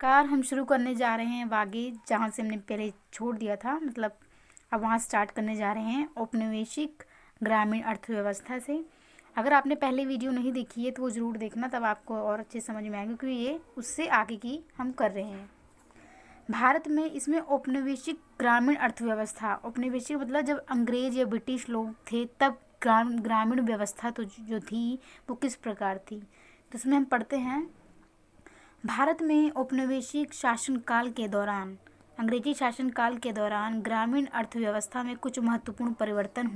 Car हम शुरू करने जा रहे हैं आगे जहाँ से हमने पहले छोड़ दिया था, मतलब अब वहाँ स्टार्ट करने जा रहे हैं औपनिवेशिक ग्रामीण अर्थव्यवस्था से। अगर आपने पहले वीडियो नहीं देखी है तो वो ज़रूर देखना, तब आपको और अच्छे समझ में आएगा, क्योंकि ये उससे आगे की हम कर रहे हैं। भारत में इसमें औपनिवेशिक ग्रामीण अर्थव्यवस्था, औपनिवेशिक मतलब जब अंग्रेज या ब्रिटिश लोग थे तब ग्रामीण व्यवस्था तो जो थी वो किस प्रकार थी, तो इसमें हम पढ़ते हैं। भारत में औपनिवेशिक शासनकाल के दौरान, अंग्रेजी शासनकाल के दौरान ग्रामीण अर्थव्यवस्था में कुछ महत्वपूर्ण परिवर्तन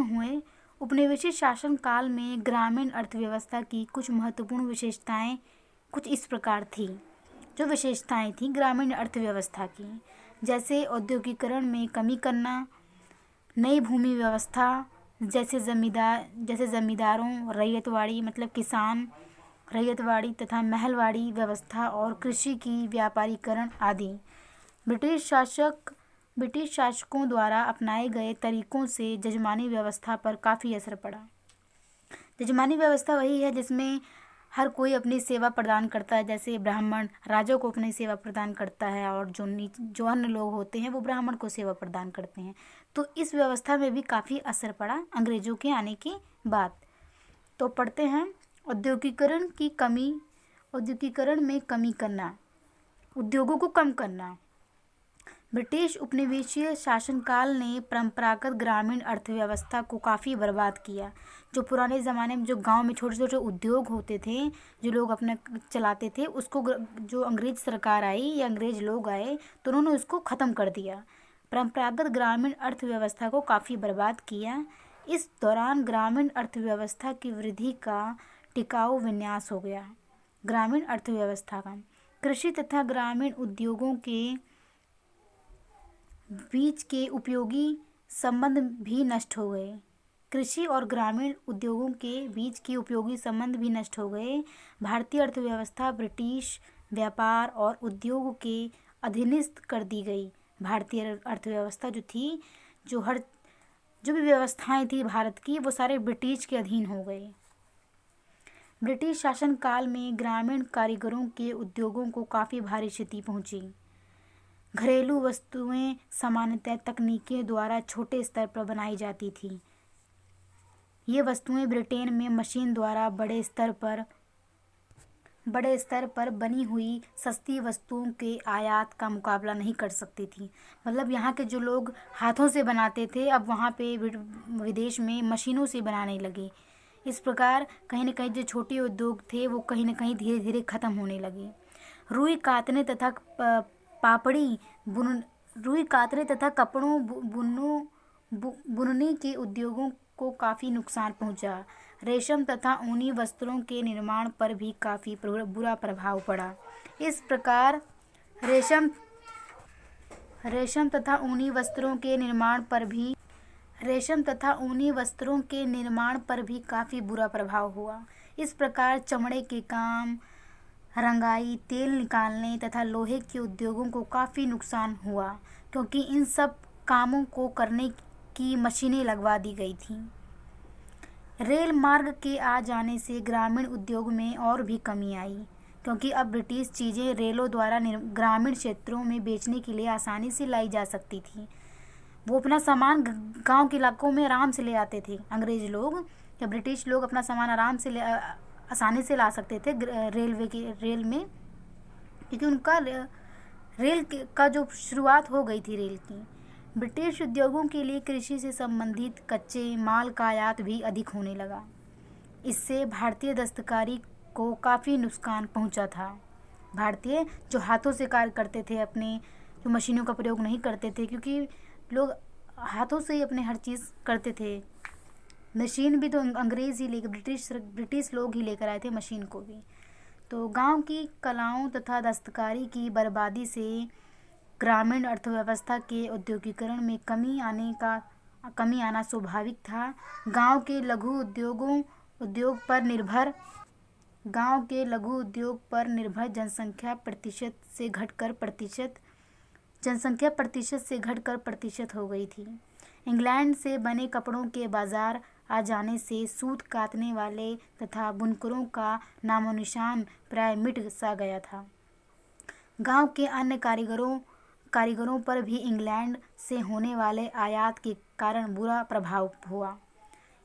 हुए। उपनिवेशिक शासनकाल में ग्रामीण अर्थव्यवस्था की कुछ महत्वपूर्ण विशेषताएं कुछ इस प्रकार थी। जो विशेषताएं थी ग्रामीण अर्थव्यवस्था की, जैसे औद्योगिकरण में कमी करना, नई भूमि व्यवस्था, जैसे जमींदारों, रैयतवाड़ी मतलब किसान, रैयतवाड़ी तथा महलवाड़ी व्यवस्था और कृषि की व्यापारीकरण आदि। ब्रिटिश शासकों द्वारा अपनाए गए तरीकों से जजमानी व्यवस्था पर काफ़ी असर पड़ा। जजमानी व्यवस्था वही है जिसमें हर कोई अपनी सेवा प्रदान करता है, जैसे ब्राह्मण राजा को अपनी सेवा प्रदान करता है और जो अन्य लोग होते हैं वो ब्राह्मण को सेवा प्रदान करते हैं। तो इस व्यवस्था में भी काफ़ी असर पड़ा अंग्रेजों के आने के बाद। तो पढ़ते हैं, औद्योगिकरण में कमी करना, उद्योगों को कम करना। ब्रिटिश उपनिवेशीय शासनकाल ने परंपरागत ग्रामीण अर्थव्यवस्था को काफ़ी बर्बाद किया। जो पुराने ज़माने में जो गांव में छोटे छोटे उद्योग होते थे, जो लोग अपने चलाते थे, उसको जो अंग्रेज सरकार आई या अंग्रेज लोग आए तो उन्होंने उसको ख़त्म कर दिया। परंपरागत ग्रामीण अर्थव्यवस्था को काफ़ी बर्बाद किया। इस दौरान ग्रामीण अर्थव्यवस्था की वृद्धि का टिकाऊ विन्यास हो गया। ग्रामीण अर्थव्यवस्था का कृषि तथा ग्रामीण उद्योगों के बीच के उपयोगी संबंध भी नष्ट हो गए। कृषि और ग्रामीण उद्योगों के बीच के उपयोगी संबंध भी नष्ट हो गए। भारतीय अर्थव्यवस्था ब्रिटिश व्यापार और उद्योग के अधीनस्थ कर दी गई। भारतीय अर्थव्यवस्था जो थी, जो भी व्यवस्थाएं थी भारत की, वो सारे ब्रिटिश के अधीन हो गए। ब्रिटिश शासनकाल में ग्रामीण कारीगरों के उद्योगों को काफ़ी भारी क्षति पहुंची। घरेलू वस्तुएं सामान्यतः तकनीकी द्वारा छोटे स्तर पर बनाई जाती थी। ये वस्तुएं ब्रिटेन में मशीन द्वारा बड़े स्तर पर बनी हुई सस्ती वस्तुओं के आयात का मुकाबला नहीं कर सकती थी। मतलब यहाँ के जो लोग हाथों से बनाते थे, अब वहाँ पे विदेश में मशीनों से बनाने लगे। इस प्रकार कहीं न कहीं जो छोटे उद्योग थे वो कहीं न कहीं धीरे धीरे ख़त्म होने लगे। रुई कातने तथा कपड़ों बुनने के उद्योगों को काफ़ी नुकसान पहुंचा। रेशम तथा ऊनी वस्त्रों के निर्माण पर भी काफ़ी बुरा प्रभाव पड़ा। इस प्रकार रेशम तथा ऊनी वस्त्रों के निर्माण पर भी काफ़ी बुरा प्रभाव हुआ। इस प्रकार चमड़े के काम, रंगाई, तेल निकालने तथा लोहे के उद्योगों को काफ़ी नुकसान हुआ, क्योंकि इन सब कामों को करने की मशीनें लगवा दी गई थीं। रेल मार्ग के आ जाने से ग्रामीण उद्योग में और भी कमी आई, क्योंकि अब ब्रिटिश चीज़ें रेलों द्वारा ग्रामीण क्षेत्रों में बेचने के लिए आसानी से लाई जा सकती थी। वो अपना सामान गांव के इलाकों में आराम से ले आते थे अंग्रेज लोग, या ब्रिटिश लोग अपना सामान आसानी से ला सकते थे रेल में, क्योंकि उनका रेल का जो शुरुआत हो गई थी रेल की। ब्रिटिश उद्योगों के लिए कृषि से संबंधित कच्चे माल का आयात भी अधिक होने लगा। इससे भारतीय दस्तकारी को काफ़ी नुकसान पहुंचा था। भारतीय जो हाथों से कार्य करते थे, अपने जो मशीनों का प्रयोग नहीं करते थे, क्योंकि लोग हाथों से ही अपने हर चीज़ करते थे। मशीन भी तो अंग्रेज़ ही ब्रिटिश लोग ही लेकर आए थे मशीन को भी। तो गांव की कलाओं तथा दस्तकारी की बर्बादी से ग्रामीण अर्थव्यवस्था के औद्योगिकरण में कमी आना स्वाभाविक था। गांव के लघु उद्योग पर निर्भर जनसंख्या प्रतिशत से घटकर प्रतिशत हो गई थी। इंग्लैंड से बने कपड़ों के बाजार आ जाने से सूत कातने वाले तथा बुनकरों का नामोनिशान प्राय मिट सा गया था। गांव के अन्य कारीगरों पर भी इंग्लैंड से होने वाले आयात के कारण बुरा प्रभाव हुआ।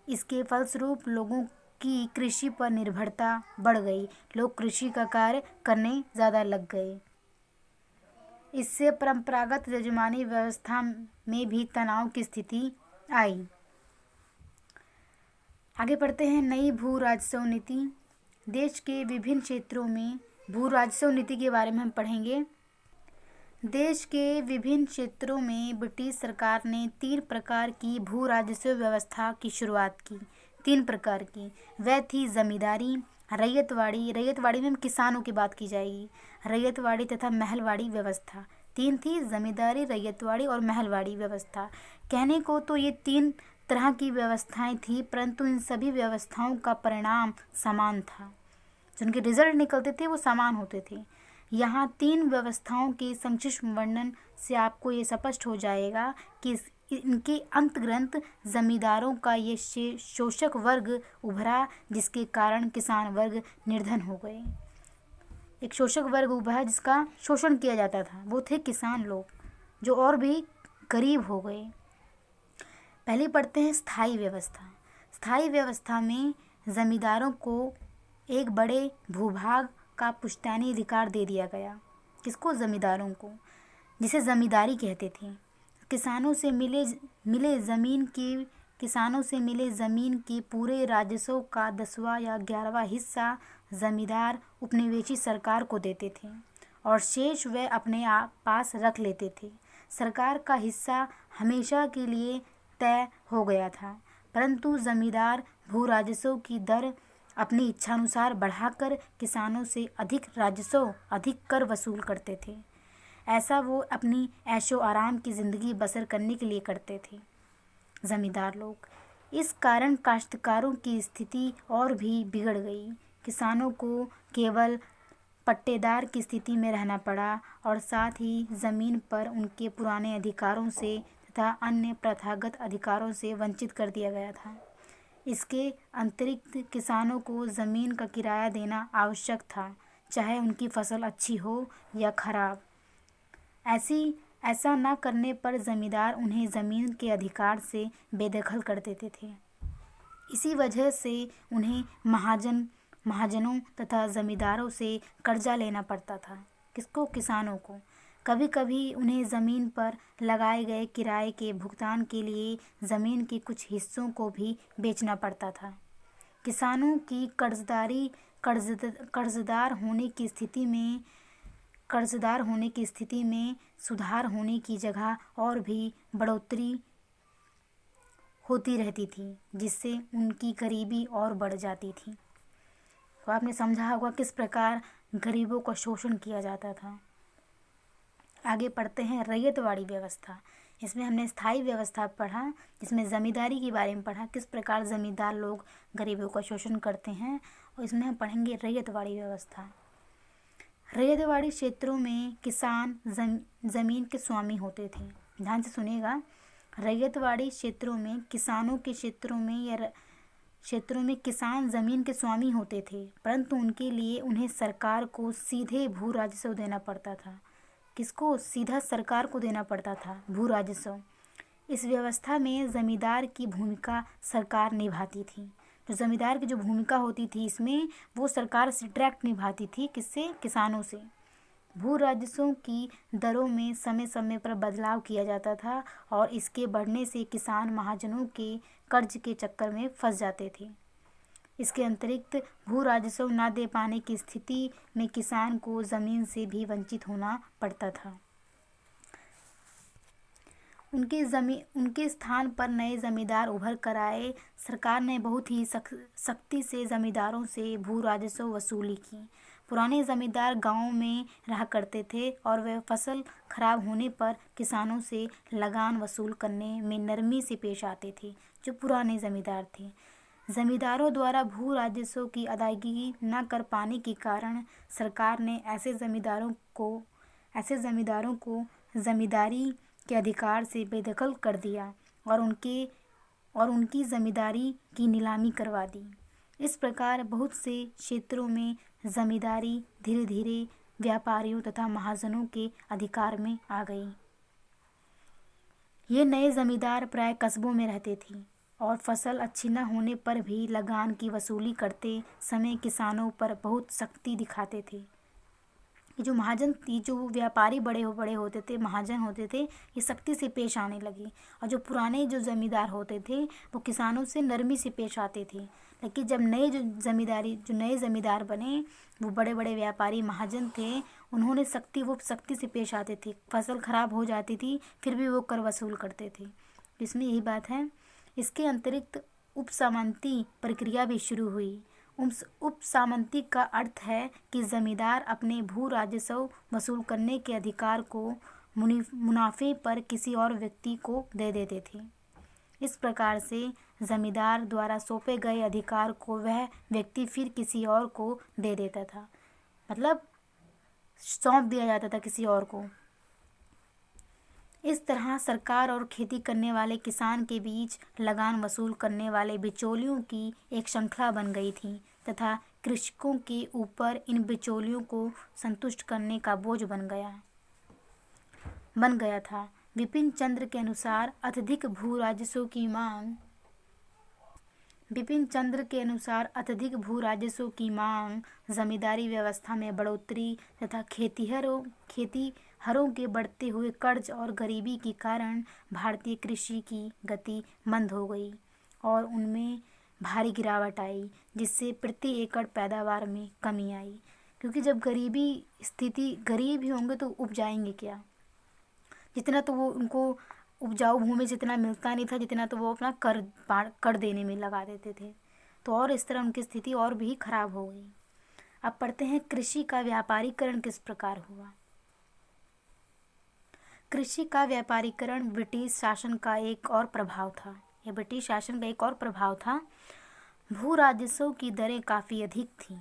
इसके फलस्वरूप लोगों की कृषि पर निर्भरता बढ़ गई। लोग कृषि का कार्य करने ज़्यादा लग गए। इससे परंपरागत यजमानी व्यवस्था में भी तनाव की स्थिति आई। आगे पढ़ते हैं नई भू राजस्व नीति। देश के विभिन्न क्षेत्रों में भू राजस्व नीति के बारे में हम पढ़ेंगे। देश के विभिन्न क्षेत्रों में ब्रिटिश सरकार ने 3 प्रकार की भू राजस्व व्यवस्था की शुरुआत की। 3 प्रकार की, वह थी जमींदारी, रैयतवाड़ी में किसानों की बात की जाएगी, रैयतवाड़ी तथा महलवाड़ी व्यवस्था। 3 थी, जमींदारी, रैयतवाड़ी और महलवाड़ी व्यवस्था। कहने को तो ये 3 तरह की व्यवस्थाएं थी, परंतु इन सभी व्यवस्थाओं का परिणाम समान था। जो उनके रिजल्ट निकलते थे वो समान होते थे। यहाँ 3 व्यवस्थाओं के संक्षिप्त वर्णन से आपको ये स्पष्ट हो जाएगा कि इनके अंतर्गत जमींदारों का ये शोषक वर्ग उभरा, जिसके कारण किसान वर्ग निर्धन हो गए। एक शोषक वर्ग उभरा जिसका शोषण किया जाता था, वो थे किसान लोग, जो और भी गरीब हो गए। पहले पढ़ते हैं स्थायी व्यवस्था। स्थायी व्यवस्था में जमींदारों को एक बड़े भूभाग का पुश्तैनी अधिकार दे दिया गया। किसको? जमींदारों को, जिसे जमींदारी कहते थे। किसानों से मिले ज़मीन के पूरे राजस्व का 10वां या 11वां हिस्सा जमींदार उपनिवेशी सरकार को देते थे और शेष वे अपने पास रख लेते थे। सरकार का हिस्सा हमेशा के लिए तय हो गया था, परंतु जमींदार भू राजस्व की दर अपनी इच्छानुसार बढ़ाकर किसानों से अधिक कर वसूल करते थे। ऐसा वो अपनी ऐशो आराम की ज़िंदगी बसर करने के लिए करते थे ज़मींदार लोग। इस कारण काश्तकारों की स्थिति और भी बिगड़ गई। किसानों को केवल पट्टेदार की स्थिति में रहना पड़ा और साथ ही ज़मीन पर उनके पुराने अधिकारों से तथा अन्य प्रथागत अधिकारों से वंचित कर दिया गया था। इसके अतिरिक्त किसानों को ज़मीन का किराया देना आवश्यक था, चाहे उनकी फसल अच्छी हो या खराब। ऐसा न करने पर ज़मींदार उन्हें ज़मीन के अधिकार से बेदखल कर देते थे। इसी वजह से उन्हें महाजनों तथा ज़मींदारों से कर्जा लेना पड़ता था। किसको? किसानों को। कभी कभी उन्हें ज़मीन पर लगाए गए किराए के भुगतान के लिए ज़मीन के कुछ हिस्सों को भी बेचना पड़ता था। किसानों की कर्जदार होने की स्थिति में सुधार होने की जगह और भी बढ़ोतरी होती रहती थी, जिससे उनकी गरीबी और बढ़ जाती थी। तो आपने समझा होगा किस प्रकार गरीबों का शोषण किया जाता था। आगे पढ़ते हैं रैयतवाड़ी व्यवस्था। इसमें हमने स्थायी व्यवस्था पढ़ा, जिसमें ज़मींदारी के बारे में पढ़ा, किस प्रकार ज़मींदार लोग गरीबों का शोषण करते हैं। और इसमें हम पढ़ेंगे रैयतवाड़ी व्यवस्था। रैयतवाड़ी क्षेत्रों में किसान ज़मीन के स्वामी होते थे। ध्यान से सुनिएगा। रैयतवाड़ी क्षेत्रों में क्षेत्रों में किसान ज़मीन के स्वामी होते थे, परंतु उनके लिए उन्हें सरकार को सीधे भू राजस्व देना पड़ता था। किसको? सीधा सरकार को देना पड़ता था भू राजस्व। इस व्यवस्था में ज़मींदार की भूमिका सरकार निभाती थी। तो ज़मींदार की जो भूमिका होती थी इसमें, वो सरकार से डायरेक्ट निभाती थी। किससे? किसानों से। भू राजस्वों की दरों में समय समय पर बदलाव किया जाता था और इसके बढ़ने से किसान महाजनों के कर्ज के चक्कर में फंस जाते थे। इसके अतिरिक्त भू राजस्व न दे पाने की स्थिति में किसान को ज़मीन से भी वंचित होना पड़ता था। उनके स्थान पर नए ज़मींदार उभर कर आए। सरकार ने बहुत ही सख्ती से ज़मींदारों से भू राजस्व वसूली की। पुराने ज़मींदार गाँव में रहा करते थे और वे फसल खराब होने पर किसानों से लगान वसूल करने में नरमी से पेश आते थे, जो पुराने ज़मींदार थे। ज़मींदारों द्वारा भू राजस्व की अदायगी न कर पाने के कारण सरकार ने ऐसे ज़मींदारों को ज़मींदारी के अधिकार से बेदखल कर दिया और उनकी ज़मींदारी की नीलामी करवा दी। इस प्रकार बहुत से क्षेत्रों में ज़मींदारी धीरे धीरे व्यापारियों तथा महाजनों के अधिकार में आ गई। ये नए जमींदार प्राय कस्बों में रहते थे और फसल अच्छी न होने पर भी लगान की वसूली करते समय किसानों पर बहुत सख्ती दिखाते थे। ये जो महाजन थी, जो व्यापारी बड़े होते थे, महाजन होते थे, ये सख्ती से पेश आने लगे। और जो पुराने जो जमींदार होते थे वो किसानों से नरमी से पेश आते थे। लेकिन जब नए जमींदार बने, वो बड़े बड़े व्यापारी महाजन थे, उन्होंने वो सख्ती से पेश आते थे। फसल खराब हो जाती थी फिर भी वो कर वसूल करते थे। इसमें यही बात है। इसके अतिरिक्त उपसामंती प्रक्रिया भी शुरू हुई। उपसामंती का अर्थ है कि जमींदार अपने भू राजस्व वसूल करने के अधिकार को मुनाफे पर किसी और व्यक्ति को दे देते थे। इस प्रकार से जमींदार द्वारा सौंपे गए अधिकार को वह व्यक्ति फिर किसी और को दे देता था, मतलब सौंप दिया जाता था किसी और को। इस तरह सरकार और खेती करने वाले किसान के बीच लगान वसूल करने वाले बिचौलियों की एक श्रृंखला बन गई थी तथा कृषकों के ऊपर इन बिचौलियों को संतुष्ट करने का बोझ बन गया था। विपिन चंद्र के अनुसार अत्यधिक भू राजस्व की मांग जमींदारी व्यवस्था में बढ़ोतरी तथा खेतीहरों के बढ़ते हुए कर्ज और गरीबी के कारण भारतीय कृषि की गति मंद हो गई और उनमें भारी गिरावट आई, जिससे प्रति एकड़ पैदावार में कमी आई। क्योंकि जब गरीब ही होंगे तो उपजाएंगे क्या? जितना तो वो उनको उपजाऊ भूमि जितना मिलता नहीं था, जितना तो वो अपना कर देने में लगा देते थे। तो और इस तरह उनकी स्थिति और भी खराब हो गई। अब पढ़ते हैं कृषि का व्यापारीकरण किस प्रकार हुआ। कृषि का व्यापारीकरण ब्रिटिश शासन का एक और प्रभाव था। भू राजस्व की दरें काफ़ी अधिक थीं।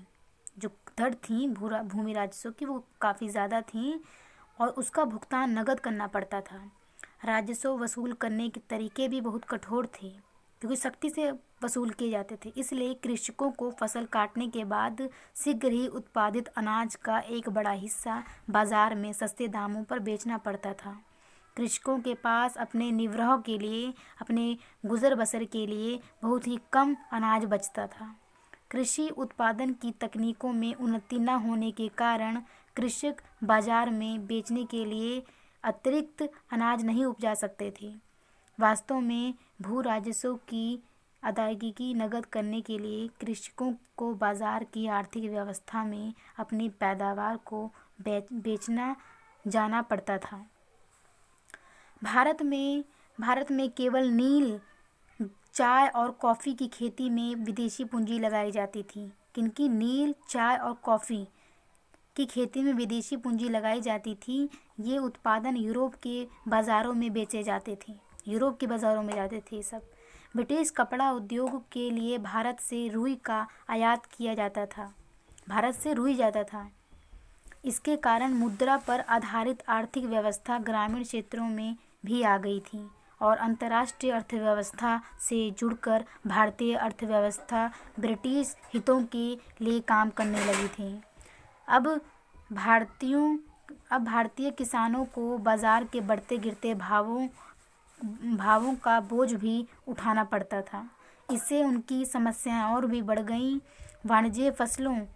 जो दर थी भूमि राजस्व की वो काफ़ी ज़्यादा थी और उसका भुगतान नगद करना पड़ता था। राजस्व वसूल करने के तरीके भी बहुत कठोर थे क्योंकि सख्ती से वसूल किए जाते थे। इसलिए कृषकों को फसल काटने के बाद शीघ्र ही उत्पादित अनाज का एक बड़ा हिस्सा बाजार में सस्ते दामों पर बेचना पड़ता था। कृषकों के पास अपने निवृह के लिए, अपने गुजर बसर के लिए बहुत ही कम अनाज बचता था। कृषि उत्पादन की तकनीकों में उन्नति न होने के कारण कृषक बाजार में बेचने के लिए अतिरिक्त अनाज नहीं उपजा सकते थे। वास्तव में भू राजस्व की अदायगी की नकद करने के लिए कृषकों को बाजार की आर्थिक व्यवस्था में अपनी पैदावार को बेचना जाना पड़ता था। भारत में केवल नील, चाय और कॉफ़ी की खेती में विदेशी पूंजी लगाई जाती थी। किनकी? नील, चाय और कॉफ़ी की खेती में विदेशी पूंजी लगाई जाती थी। ये उत्पादन यूरोप के बाज़ारों में बेचे जाते थे। यूरोप के बाज़ारों में जाते थे सब। ब्रिटिश कपड़ा उद्योग के लिए भारत से रुई का आयात किया जाता था। भारत से रुई जाता था। इसके कारण मुद्रा पर आधारित आर्थिक व्यवस्था ग्रामीण क्षेत्रों में भी आ गई थी और अंतर्राष्ट्रीय अर्थव्यवस्था से जुड़कर भारतीय अर्थव्यवस्था ब्रिटिश हितों के लिए काम करने लगी थी। अब भारतीय किसानों को बाजार के बढ़ते गिरते भावों का बोझ भी उठाना पड़ता था। इससे उनकी समस्याएं और भी बढ़ गईं। वाणिज्य फसलों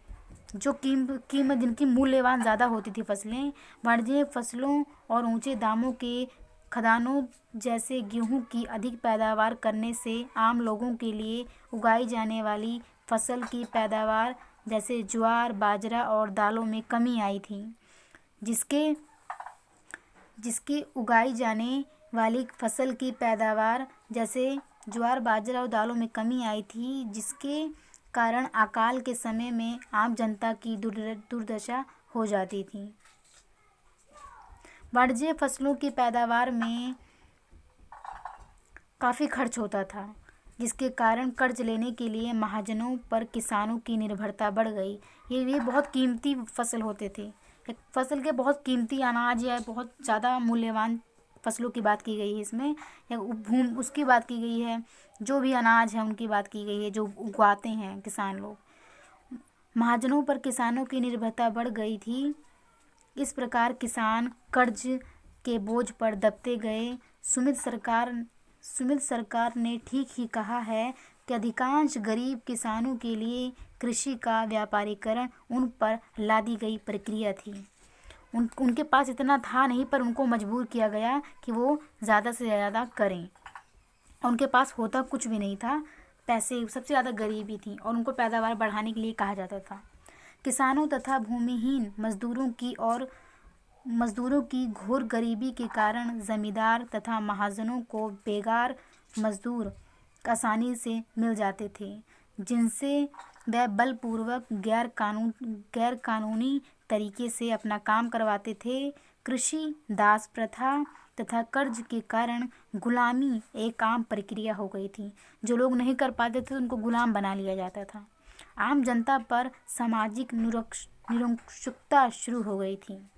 जो कीमत जिनकी मूल्यवान ज़्यादा होती थी फसलें, वाणिज्य फसलों और ऊंचे दामों के खदानों जैसे गेहूं की अधिक पैदावार करने से आम लोगों के लिए उगाई जाने वाली फसल की पैदावार जैसे ज्वार, बाजरा और दालों में कमी आई थी। जिसके उगाई जाने वाली फसल की पैदावार जैसे ज्वार, बाजरा और दालों में कमी आई थी, जिसके कारण अकाल के समय में आम जनता की दुर्दशा हो जाती थी। वाणिज्य फसलों की पैदावार में काफ़ी खर्च होता था, जिसके कारण कर्ज लेने के लिए महाजनों पर किसानों की निर्भरता बढ़ गई। ये बहुत कीमती फसल होते थे। एक फसल के बहुत कीमती अनाज या बहुत ज़्यादा मूल्यवान फसलों की बात की गई है इसमें, या उसकी बात की गई है, जो भी अनाज है उनकी बात की गई है जो उगाते हैं किसान लोग। महाजनों पर किसानों की निर्भरता बढ़ गई थी इस प्रकार किसान कर्ज के बोझ पर दबते गए। सुमित सरकार ने ठीक ही कहा है कि अधिकांश गरीब किसानों के लिए कृषि का व्यापारीकरण उन पर लादी गई प्रक्रिया थी। उनके पास इतना था नहीं, पर उनको मजबूर किया गया कि वो ज़्यादा से ज़्यादा करें। उनके पास होता कुछ भी नहीं था, पैसे सबसे ज़्यादा गरीबी थी और उनको पैदावार बढ़ाने के लिए कहा जाता था। किसानों तथा भूमिहीन मजदूरों की घोर गरीबी के कारण जमींदार तथा महाजनों को बेगार मजदूर आसानी से मिल जाते थे, जिनसे वह बलपूर्वक गैर कानूनी तरीके से अपना काम करवाते थे। कृषि दास प्रथा तथा कर्ज के कारण गुलामी एक आम प्रक्रिया हो गई थी। जो लोग नहीं कर पाते थे उनको गुलाम बना लिया जाता था। आम जनता पर सामाजिक निरंकुशता शुरू हो गई थी।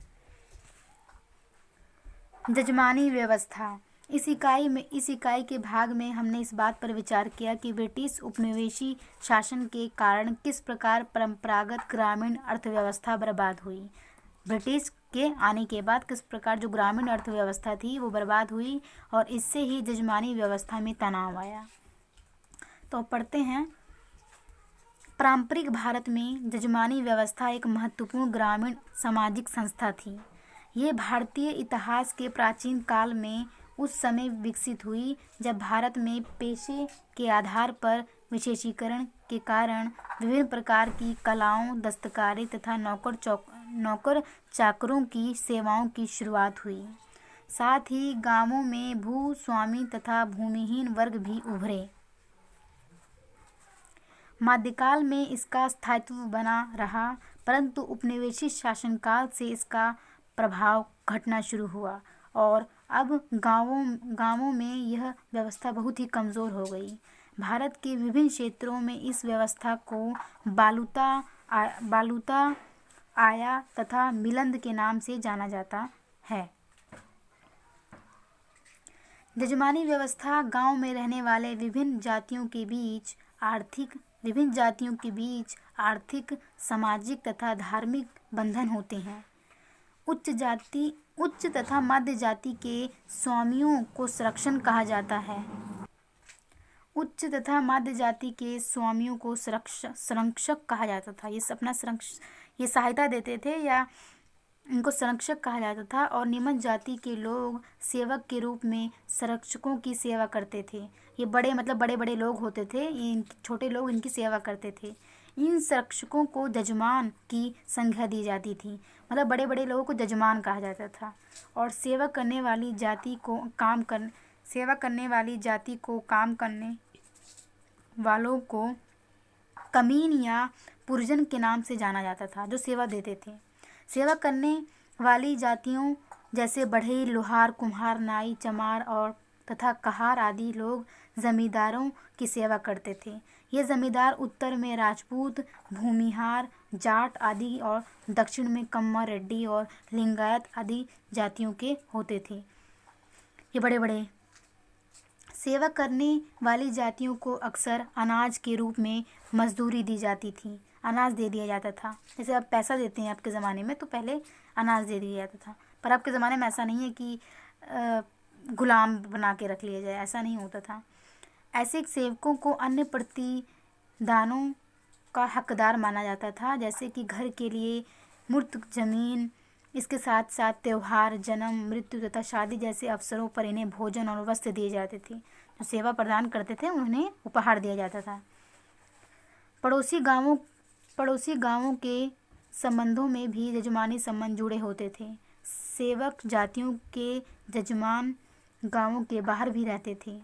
जजमानी व्यवस्था। इस इकाई के भाग में हमने इस बात पर विचार किया कि ब्रिटिश उपनिवेशी शासन के कारण किस प्रकार परंपरागत ग्रामीण अर्थव्यवस्था बर्बाद हुई। ब्रिटिश के आने के बाद किस प्रकार जो ग्रामीण अर्थव्यवस्था थी वो बर्बाद हुई और इससे ही जजमानी व्यवस्था में तनाव आया। तो पढ़ते हैं। पारंपरिक भारत में जजमानी व्यवस्था एक महत्वपूर्ण ग्रामीण सामाजिक संस्था थी। ये भारतीय इतिहास के प्राचीन काल में उस समय विकसित हुई जब भारत में पेशे के आधार पर विशेषीकरण के कारण विभिन्न प्रकार की कलाओं, दस्तकारी तथा नौकर चाकरों की सेवाओं की शुरुआत हुई। साथ ही गांवों में भूस्वामी तथा भूमिहीन वर्ग भी उभरे। मध्यकाल में इसका स्थायित्व बना रहा, परंतु उपनिवेशी शासनकाल से इसका प्रभाव घटना शुरू हुआ और अब गांवों में यह व्यवस्था बहुत ही कमज़ोर हो गई। भारत के विभिन्न क्षेत्रों में इस व्यवस्था को बालुता आया तथा मिलंद के नाम से जाना जाता है। जजमानी व्यवस्था गांव में रहने वाले विभिन्न जातियों के बीच आर्थिक, सामाजिक तथा धार्मिक बंधन होते हैं। उच्च तथा मध्य जाति के स्वामियों को संरक्षण कहा जाता है। उच्च तथा मध्य जाति के स्वामियों को संरक्षक कहा जाता था। ये सहायता देते थे या इनको संरक्षक कहा जाता था और निम्न जाति के लोग सेवक के रूप में संरक्षकों की सेवा करते थे। ये बड़े लोग होते थे, छोटे लोग इनकी सेवा करते थे। इन संरक्षकों को जजमान की संज्ञा दी जाती थी, मतलब बड़े लोगों को जजमान कहा जाता था। और सेवा करने वाली जाति को काम करने वालों को कमीन या पुरजन के नाम से जाना जाता था, जो सेवा देते थे। सेवा करने वाली जातियों जैसे बढ़ई, लोहार, कुम्हार, नाई, चमार और तथा कहार आदि लोग जमींदारों की सेवा करते थे। ये जमींदार उत्तर में राजपूत, भूमिहार, जाट आदि और दक्षिण में कम्मा, रेड्डी और लिंगायत आदि जातियों के होते थे। ये बड़े सेवा करने वाली जातियों को अक्सर अनाज के रूप में मजदूरी दी जाती थी। अनाज दे दिया जाता था। जैसे अब पैसा देते हैं आपके ज़माने में, तो पहले अनाज दे दिया जाता था। पर आपके ज़माने में ऐसा नहीं है कि गुलाम बना के रख लिया जाए, ऐसा नहीं होता था। ऐसे सेवकों को अन्य प्रतिदानों का हकदार माना जाता था, जैसे कि घर के लिए मूर्त जमीन। इसके साथ साथ त्यौहार, जन्म, मृत्यु तथा शादी जैसे अवसरों पर इन्हें भोजन और वस्त्र दिए जाते थे। जो सेवा प्रदान करते थे उन्हें उपहार दिया जाता था। पड़ोसी गांवों के संबंधों में भी जजमानी संबंध जुड़े होते थे। सेवक जातियों के जजमान गांवों के बाहर भी रहते थे।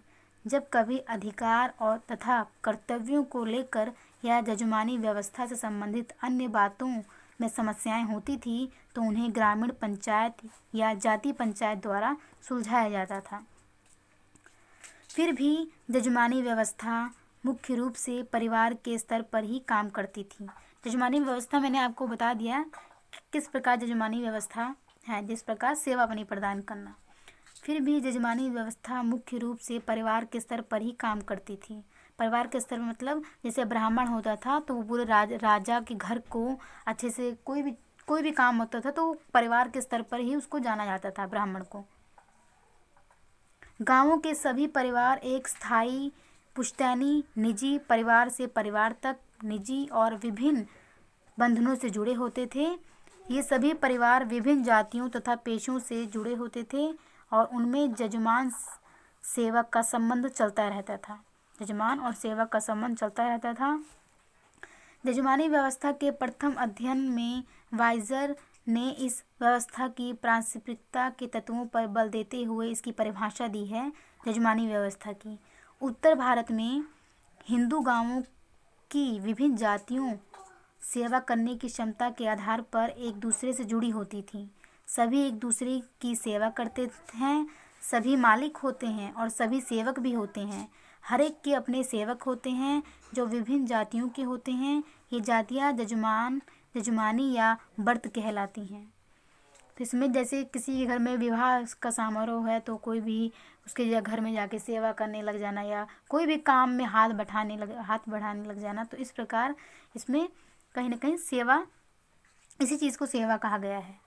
जब कभी अधिकार और तथा कर्तव्यों को लेकर या जजमानी व्यवस्था से संबंधित अन्य बातों में समस्याएं होती थी, तो उन्हें ग्रामीण पंचायत या जाति पंचायत द्वारा सुलझाया जाता था। फिर भी जजमानी व्यवस्था मुख्य रूप से परिवार के स्तर पर ही काम करती थी। जजमानी व्यवस्था मैंने आपको बता दिया किस प्रकार जजमानी व्यवस्था है, जिस प्रकार सेवा बनी प्रदान करना। फिर भी जजमानी व्यवस्था मुख्य रूप से परिवार के स्तर पर ही काम करती थी। परिवार के स्तर जैसे ब्राह्मण होता था तो वो पूरे राजा के घर को अच्छे से कोई भी कोई भी काम होता था तो परिवार के स्तर पर ही उसको जाना जाता था, ब्राह्मण को। गांवों के सभी परिवार एक स्थायी, पुश्तैनी, निजी परिवार से परिवार तक निजी और विभिन्न बंधनों से जुड़े होते थे। ये सभी परिवार विभिन्न जातियों तथा पेशों से जुड़े होते थे और उनमें जजमान सेवक का संबंध चलता रहता था। जजमान और सेवक का संबंध चलता रहता था। जजमानी व्यवस्था के प्रथम अध्ययन में वाइजर ने इस व्यवस्था की पारस्परिकता के तत्वों पर बल देते हुए इसकी परिभाषा दी है। जजमानी व्यवस्था की उत्तर भारत में हिंदू गांवों की विभिन्न जातियों सेवा करने की क्षमता के आधार पर एक दूसरे से जुड़ी होती थी। सभी एक दूसरे की सेवा करते हैं, सभी मालिक होते हैं और सभी सेवक भी होते हैं। हर एक के अपने सेवक होते हैं जो विभिन्न जातियों के होते हैं। ये जातियाँ जजमान, जजमानी या व्रत कहलाती हैं। तो इसमें जैसे किसी के घर में विवाह का समारोह है तो कोई भी उसके घर में जाके सेवा करने लग जाना या कोई भी काम में हाथ बढ़ाने लग जाना, तो इस प्रकार इसमें कहीं ना कहीं सेवा, इसी चीज़ को सेवा कहा गया है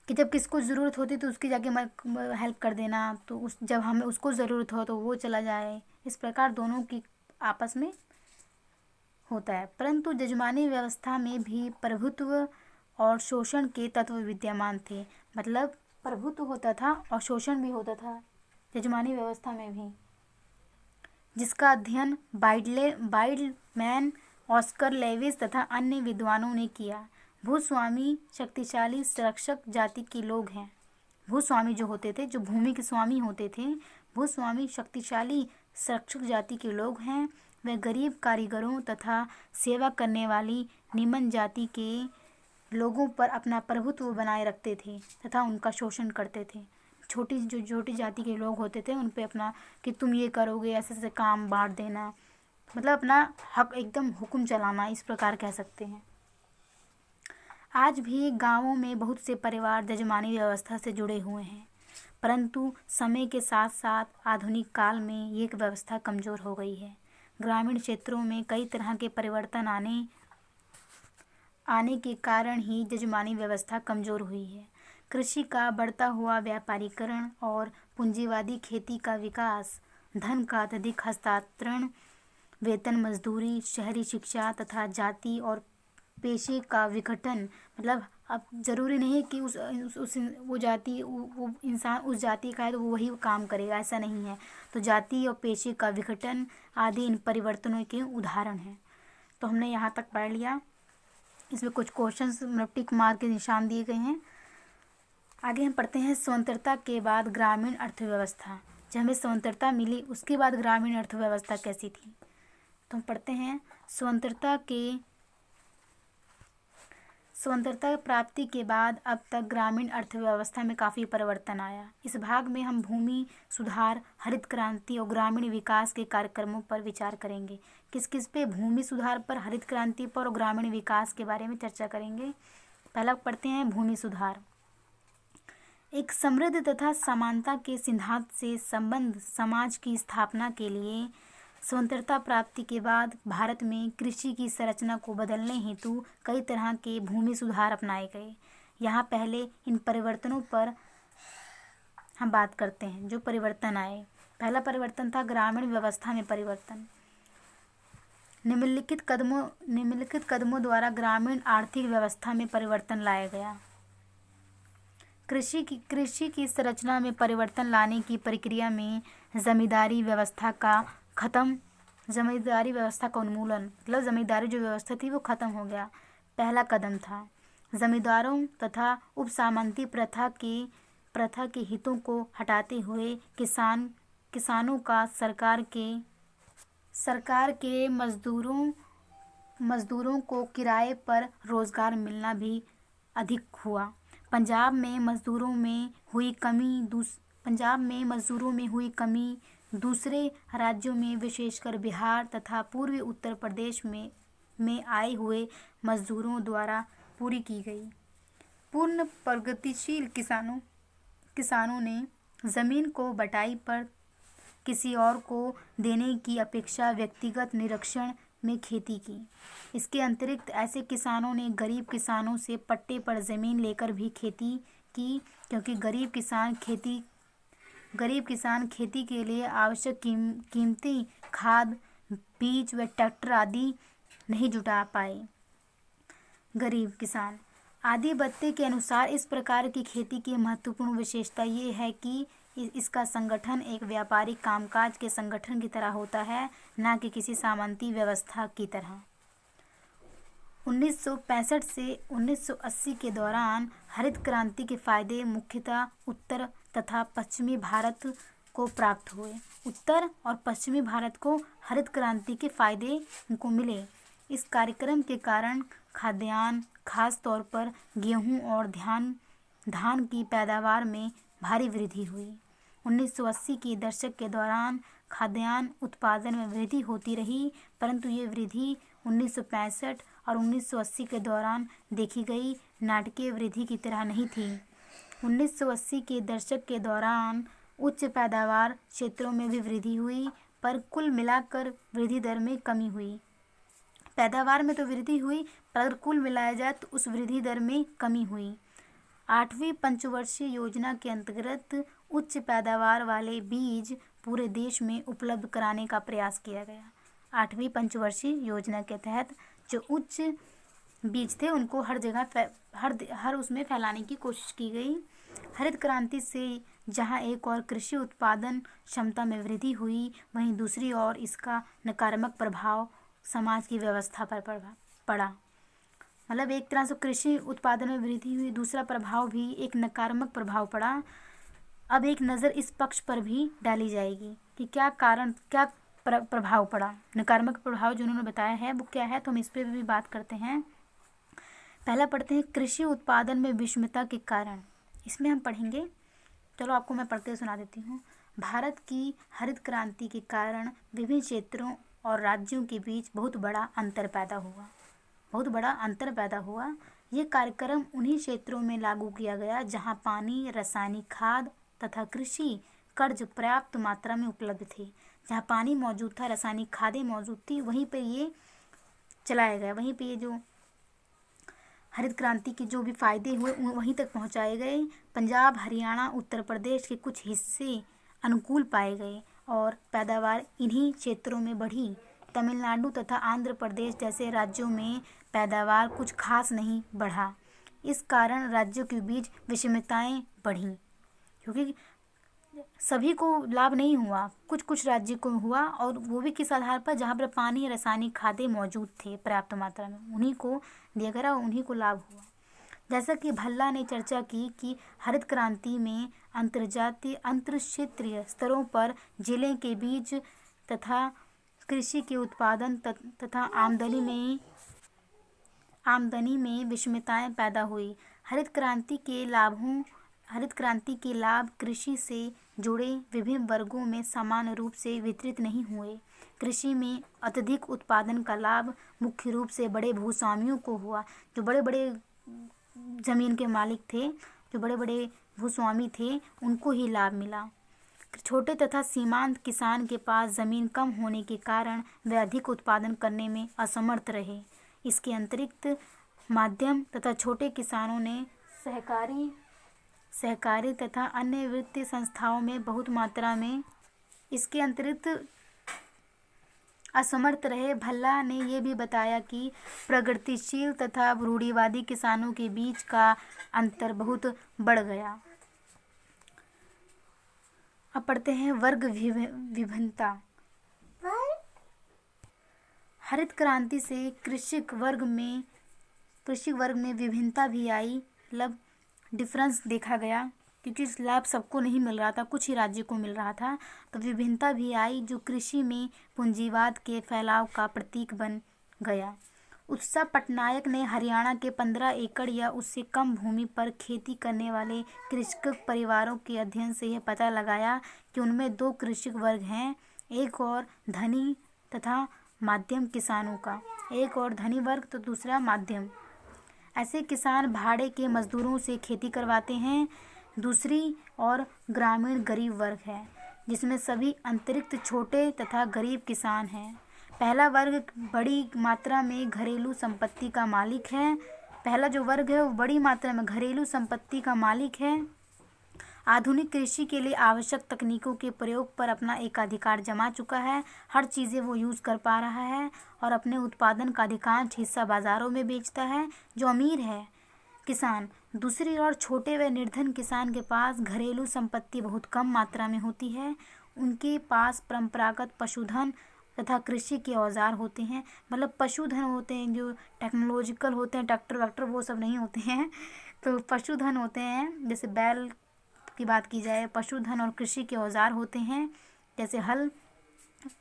कि जब किसको ज़रूरत होती तो उसकी जाके हेल्प कर देना, तो जब हमें उसको ज़रूरत हो तो वो चला जाए। इस प्रकार दोनों की आपस में होता है। परंतु जजमानी व्यवस्था में भी प्रभुत्व और शोषण के तत्व विद्यमान थे। मतलब प्रभुत्व होता था और शोषण भी होता था जजमानी व्यवस्था में भी, जिसका अध्ययन बाइडलमैन, ऑस्कर लेविस तथा अन्य विद्वानों ने किया। भूस्वामी शक्तिशाली संरक्षक जाति के लोग हैं। भूस्वामी जो होते थे, जो भूमि के स्वामी होते थे, भूस्वामी शक्तिशाली संरक्षक जाति के लोग हैं। वे गरीब कारीगरों तथा सेवा करने वाली निम्न जाति के लोगों पर अपना प्रभुत्व बनाए रखते थे तथा उनका शोषण करते थे। छोटी जाति के लोग होते थे उन पे अपना कि तुम ये करोगे, ऐसे ऐसे काम बांट देना, मतलब अपना हक एकदम हुक्म चलाना, इस प्रकार कह सकते हैं। आज भी गांवों में बहुत से परिवार जजमानी व्यवस्था से जुड़े हुए हैं, परंतु समय के साथ साथ आधुनिक काल में ये व्यवस्था कमज़ोर हो गई है। ग्रामीण क्षेत्रों में कई तरह के परिवर्तन आने के कारण ही जजमानी व्यवस्था कमज़ोर हुई है। कृषि का बढ़ता हुआ व्यापारीकरण और पूंजीवादी खेती का विकास, धन का अत्यधिक हस्तांतरण, वेतन मजदूरी, शहरी शिक्षा तथा जाति और पेशे का विघटन, मतलब अब ज़रूरी नहीं है कि वो इंसान उस जाति का है तो वो वही काम करेगा, ऐसा नहीं है। तो जाति और पेशे का विघटन आदि इन परिवर्तनों के उदाहरण हैं। तो हमने यहाँ तक पढ़ लिया। इसमें कुछ क्वेश्चंस मतलब टिक मार्क के निशान दिए गए हैं। आगे हम पढ़ते हैं स्वतंत्रता के बाद ग्रामीण अर्थव्यवस्था। जब हमें स्वतंत्रता मिली उसके बाद ग्रामीण अर्थव्यवस्था कैसी थी, तो हम पढ़ते हैं स्वतंत्रता प्राप्ति के बाद अब तक ग्रामीण अर्थव्यवस्था में काफ़ी परिवर्तन आया। इस भाग में हम भूमि सुधार, हरित क्रांति और ग्रामीण विकास के कार्यक्रमों पर विचार करेंगे। किस किस पे? भूमि सुधार पर, हरित क्रांति पर और ग्रामीण विकास के बारे में चर्चा करेंगे। पहला पढ़ते हैं भूमि सुधार। एक समृद्ध तथा समानता के सिद्धांत से संबद्ध समाज की स्थापना के लिए स्वतंत्रता प्राप्ति के बाद भारत में कृषि की संरचना को बदलने हेतु कई तरह के भूमि सुधार अपनाए गए। यहाँ पहले इन परिवर्तनों पर हम बात करते हैं जो परिवर्तन आए। पहला परिवर्तन था ग्रामीण व्यवस्था में परिवर्तन। निम्नलिखित कदमों द्वारा ग्रामीण आर्थिक व्यवस्था में परिवर्तन लाया गया। कृषि की संरचना में परिवर्तन लाने की प्रक्रिया में जमींदारी व्यवस्था का उन्मूलन, मतलब जमींदारी जो व्यवस्था थी वो खत्म हो गया, पहला कदम था। जमींदारों तथा उपसामंती प्रथा के हितों को हटाते हुए किसानों का सरकार के मजदूरों को किराए पर रोजगार मिलना भी अधिक हुआ। पंजाब में मजदूरों में हुई कमी दूसरे राज्यों में विशेषकर बिहार तथा पूर्वी उत्तर प्रदेश में आए हुए मजदूरों द्वारा पूरी की गई। पूर्ण प्रगतिशील किसानों ने ज़मीन को बटाई पर किसी और को देने की अपेक्षा व्यक्तिगत निरीक्षण में खेती की। इसके अतिरिक्त ऐसे किसानों ने गरीब किसानों से पट्टे पर ज़मीन लेकर भी खेती की, क्योंकि गरीब किसान खेती के लिए आवश्यक कीमती खाद, बीज व ट्रैक्टर आदि नहीं जुटा पाए। गरीब किसान आदि बत्ते के अनुसार इस प्रकार की खेती की महत्वपूर्ण विशेषता ये है कि इसका संगठन एक व्यापारिक कामकाज के संगठन की तरह होता है, न कि किसी सामंती व्यवस्था की तरह। 1965 से 1980 के दौरान हरित क्रांति के फायदे मुख्यतः उत्तर तथा पश्चिमी भारत को प्राप्त हुए। उत्तर और पश्चिमी भारत को हरित क्रांति के फायदे को मिले। इस कार्यक्रम के कारण खाद्यान्न, खास तौर पर गेहूं और धान की पैदावार में भारी वृद्धि हुई। 1980 के दशक के दौरान खाद्यान्न उत्पादन में वृद्धि होती रही, परंतु ये वृद्धि 1965 और 1980 के दौरान देखी गई नाटकीय वृद्धि की तरह नहीं थी। 1980 के दशक के दौरान उच्च पैदावार क्षेत्रों में भी वृद्धि हुई, पर कुल मिलाकर वृद्धि दर में कमी हुई। पैदावार में तो वृद्धि हुई, पर अगर कुल मिलाया जाए तो उस वृद्धि दर में कमी हुई। 8वीं पंचवर्षीय योजना के अंतर्गत उच्च पैदावार वाले बीज पूरे देश में उपलब्ध कराने का प्रयास किया गया। 8वीं पंचवर्षीय योजना के तहत जो उच्च बीज थे उनको हर जगह हर उसमें फैलाने की कोशिश की गई। हरित क्रांति से जहां एक और कृषि उत्पादन क्षमता में वृद्धि हुई, वहीं दूसरी ओर इसका नकारात्मक प्रभाव समाज की व्यवस्था पर पड़ा। मतलब एक तरह से कृषि उत्पादन में वृद्धि हुई, दूसरा प्रभाव भी एक नकारात्मक प्रभाव पड़ा। अब एक नज़र इस पक्ष पर भी डाली जाएगी कि क्या प्रभाव पड़ा, नकारात्मक प्रभाव जो उन्होंने बताया है वो क्या है, तो हम इस पर भी बात करते हैं। पहला पढ़ते हैं कृषि उत्पादन में विषमता के कारण। इसमें हम पढ़ेंगे, चलो आपको मैं पढ़ते सुना देती हूँ। भारत की हरित क्रांति के कारण विभिन्न क्षेत्रों और राज्यों के बीच बहुत बड़ा अंतर पैदा हुआ। ये कार्यक्रम उन्हीं क्षेत्रों में लागू किया गया जहाँ पानी, रासायनिक खाद तथा कृषि कर्ज पर्याप्त मात्रा में उपलब्ध थे। जहाँ पानी मौजूद था, रासायनिक खादें मौजूद थी, वहीं पे ये चलाया गया। वहीं पे ये जो हरित क्रांति के जो भी फायदे हुए वहीं तक पहुँचाए गए। पंजाब, हरियाणा, उत्तर प्रदेश के कुछ हिस्से अनुकूल पाए गए और पैदावार इन्हीं क्षेत्रों में बढ़ी। तमिलनाडु तथा आंध्र प्रदेश जैसे राज्यों में पैदावार कुछ खास नहीं बढ़ा। इस कारण राज्यों के बीच विषमताएं बढ़ीं, क्योंकि सभी को लाभ नहीं हुआ, कुछ राज्य को हुआ, और वो भी किस आधार पर, जहाँ पर पानी, रासायनिक खादें मौजूद थे पर्याप्त मात्रा में, उन्हीं को दिया गया, उन्हीं को लाभ हुआ। जैसा कि भल्ला ने चर्चा की कि हरित क्रांति में अंतर्जातीय अंतरक्षेत्रीय स्तरों पर जिले के बीच तथा कृषि के उत्पादन तथा आमदनी में विषमताएं पैदा हुई। हरित क्रांति के लाभ कृषि से जुड़े विभिन्न वर्गों में समान रूप से वितरित नहीं हुए। कृषि में अत्यधिक उत्पादन का लाभ मुख्य रूप से बड़े भूस्वामियों को हुआ। जो बड़े बड़े जमीन के मालिक थे, जो बड़े बड़े भूस्वामी थे, उनको ही लाभ मिला। छोटे तथा सीमांत किसान के पास जमीन कम होने के कारण वे अधिक उत्पादन करने में असमर्थ रहे। इसके अतिरिक्त मध्यम तथा छोटे किसानों ने सहकारी तथा अन्य वित्तीय संस्थाओं में बहुत मात्रा में इसके अतिरिक्त असमर्थ रहे। भल्ला ने यह भी बताया कि प्रगतिशील तथा रूढ़िवादी किसानों के बीच का अंतर बहुत बढ़ गया। अब पढ़ते हैं वर्ग विभिन्नता। हरित क्रांति से कृषक वर्ग में विभिन्नता भी आई, मतलब डिफरेंस देखा गया, क्योंकि लाभ सबको नहीं मिल रहा था, कुछ ही राज्य को मिल रहा था, तो विभिन्नता भी आई जो कृषि में पूंजीवाद के फैलाव का प्रतीक बन गया। उत्सव पटनायक ने हरियाणा के 15 एकड़ या उससे कम भूमि पर खेती करने वाले कृषक परिवारों के अध्ययन से यह पता लगाया कि उनमें 2 कृषक वर्ग हैं, एक और धनी तथा माध्यम किसानों का, एक और धनी वर्ग तो दूसरा माध्यम। ऐसे किसान भाड़े के मजदूरों से खेती करवाते हैं। दूसरी और ग्रामीण गरीब वर्ग है, जिसमें सभी अतिरिक्त छोटे तथा गरीब किसान हैं। पहला वर्ग बड़ी मात्रा में घरेलू संपत्ति का मालिक है। पहला जो वर्ग है वो बड़ी मात्रा में घरेलू संपत्ति का मालिक है। आधुनिक कृषि के लिए आवश्यक तकनीकों के प्रयोग पर अपना एकाधिकार जमा चुका है। हर चीज़ें वो यूज़ कर पा रहा है और अपने उत्पादन का अधिकांश हिस्सा बाज़ारों में बेचता है। जो अमीर है किसान। दूसरी ओर छोटे व निर्धन किसान के पास घरेलू संपत्ति बहुत कम मात्रा में होती है। उनके पास परंपरागत पशुधन तथा कृषि के औजार होते हैं। मतलब पशुधन होते हैं जो टेक्नोलॉजिकल होते हैं, ट्रैक्टर वैक्टर वो सब नहीं होते हैं। तो पशुधन होते हैं, जैसे बैल की बात की जाए, पशुधन और कृषि के औजार होते हैं जैसे हल।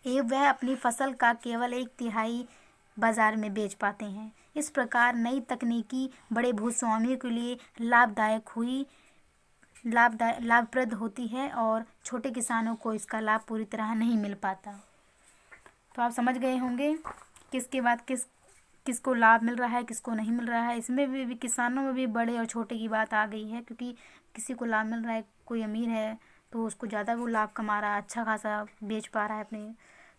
वह अपनी फसल का केवल 1/3 बाजार में बेच पाते हैं। इस प्रकार नई तकनीकी बड़े भूस्वामियों के लिए लाभप्रद होती है और छोटे किसानों को इसका लाभ पूरी तरह नहीं मिल पाता। तो आप समझ गए होंगे किसके बाद किसको लाभ मिल रहा है, किसको नहीं मिल रहा है। इसमें भी किसानों में भी बड़े और छोटे की बात आ गई है, क्योंकि किसी को लाभ मिल रहा है, कोई अमीर है तो उसको ज़्यादा वो लाभ कमा रहा है, अच्छा खासा बेच पा रहा है अपने।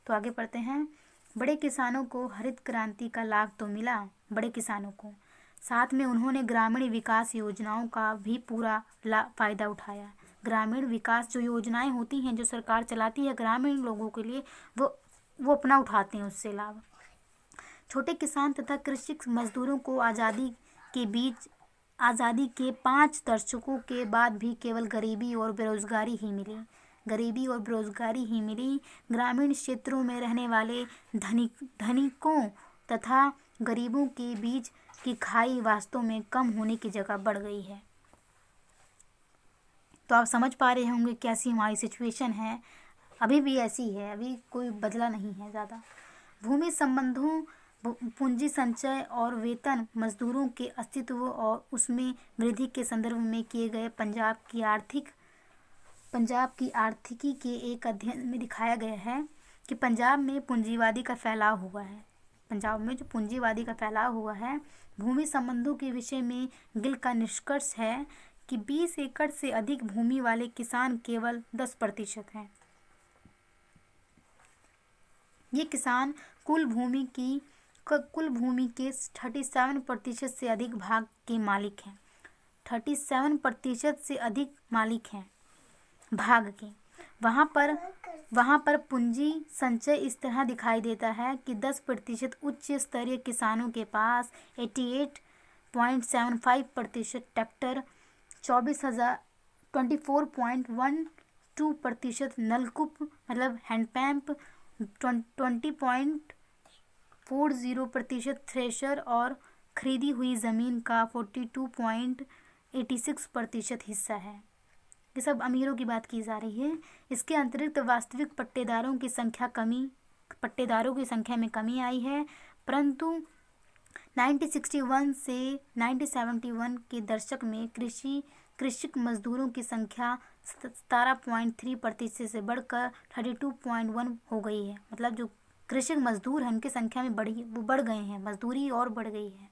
तो आगे पढ़ते हैं। बड़े किसानों को हरित क्रांति का लाभ तो मिला बड़े किसानों को, साथ में उन्होंने ग्रामीण विकास योजनाओं का भी पूरा फ़ायदा उठाया। ग्रामीण विकास जो योजनाएं होती हैं जो सरकार चलाती है ग्रामीण लोगों के लिए, वो अपना उठाते हैं उससे लाभ। छोटे किसान तथा कृषि मजदूरों को आज़ादी के 5 दशकों के बाद भी केवल गरीबी और बेरोजगारी ही मिली। ग्रामीण क्षेत्रों में रहने वाले धनिकों तथा गरीबों के बीच की खाई वास्तव में कम होने की जगह बढ़ गई है। तो आप समझ पा रहे होंगे कैसी हमारी सिचुएशन है, अभी भी ऐसी है, अभी कोई बदला नहीं है ज़्यादा। भूमि संबंधों, पूंजी संचय और वेतन मजदूरों के अस्तित्व और उसमें वृद्धि के संदर्भ में किए गए पंजाब की आर्थिकी के एक अध्ययन में दिखाया गया है कि पंजाब में पूंजीवादी का फैलाव हुआ है। पंजाब में जो पूंजीवादी का फैलाव हुआ है। भूमि संबंधों के विषय में गिल का निष्कर्ष है कि 20 एकड़ से अधिक भूमि वाले किसान केवल 10% हैं। ये किसान कुल भूमि के 37% से अधिक भाग के मालिक हैं। 37% से अधिक मालिक हैं भाग के। वहाँ पर पूंजी संचय इस तरह दिखाई देता है कि 10% उच्च स्तरीय किसानों के पास 88.75% ट्रैक्टर, 24.12% नलकूप मतलब हैंडपंप, 20.40% थ्रेशर और खरीदी हुई ज़मीन का 42.86% हिस्सा है। ये सब अमीरों की बात की जा रही है। इसके अतिरिक्त वास्तविक पट्टेदारों की संख्या में कमी आई है, परंतु 1961 से 1971 के दशक में कृषक मजदूरों की संख्या 17.3% से बढ़कर 32.1 हो गई है। मतलब जो कृषक मजदूर हैं उनकी संख्या में बढ़ गए हैं, मजदूरी और बढ़ गई है।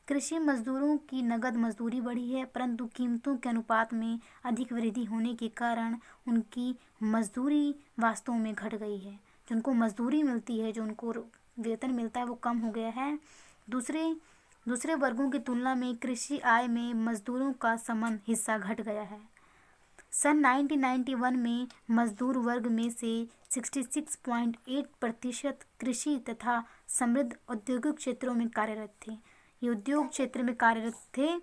कृषि मजदूरों की नगद मजदूरी बढ़ी है, परंतु कीमतों के अनुपात में अधिक वृद्धि होने के कारण उनकी मजदूरी वास्तव में घट गई है। जो उनको मजदूरी मिलती है, जो उनको वेतन मिलता है, वो कम हो गया है। दूसरे वर्गों की तुलना में कृषि आय में मजदूरों का समान हिस्सा घट गया है। सन 1991 में मजदूर वर्ग में से 66.8% कृषि तथा समृद्ध औद्योगिक क्षेत्रों में कार्यरत थे। ये उद्योग क्षेत्र में कार्यरत थे।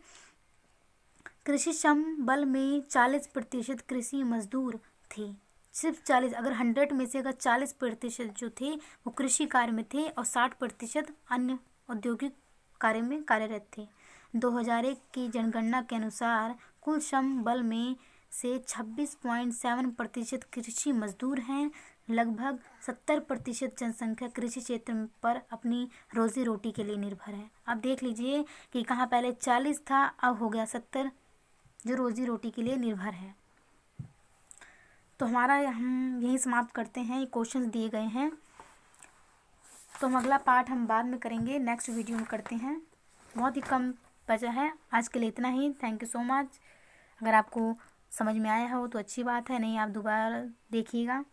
कृषि श्रम बल में 40% कृषि मजदूर थे। सिर्फ 40, अगर 100 में से अगर 40% जो थे वो कृषि कार्य में थे और 60% अन्य औद्योगिक कार्य में कार्यरत थे। 2001 की जनगणना के अनुसार कुल श्रम बल में से 26.7% कृषि मजदूर हैं। लगभग 70% जनसंख्या कृषि क्षेत्र पर अपनी रोजी रोटी के लिए निर्भर है। अब देख लीजिए कि कहाँ पहले 40 था, अब हो गया 70 जो रोजी रोटी के लिए निर्भर है। तो हम यहीं समाप्त करते हैं। ये क्वेश्चन दिए गए हैं, तो हम अगला पार्ट हम बाद में करेंगे, नेक्स्ट वीडियो में करते हैं। बहुत ही कम बचा है, आज के लिए इतना ही। Thank you so much. अगर आपको समझ में आया हो तो अच्छी बात है, नहीं आप दोबारा देखिएगा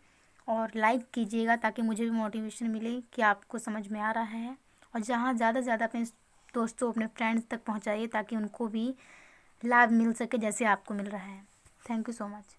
और लाइक कीजिएगा ताकि मुझे भी मोटिवेशन मिले कि आपको समझ में आ रहा है। और जहाँ ज़्यादा से ज़्यादा अपने दोस्तों, अपने फ्रेंड्स तक पहुँचाइए ताकि उनको भी लाभ मिल सके जैसे आपको मिल रहा है। Thank you so much.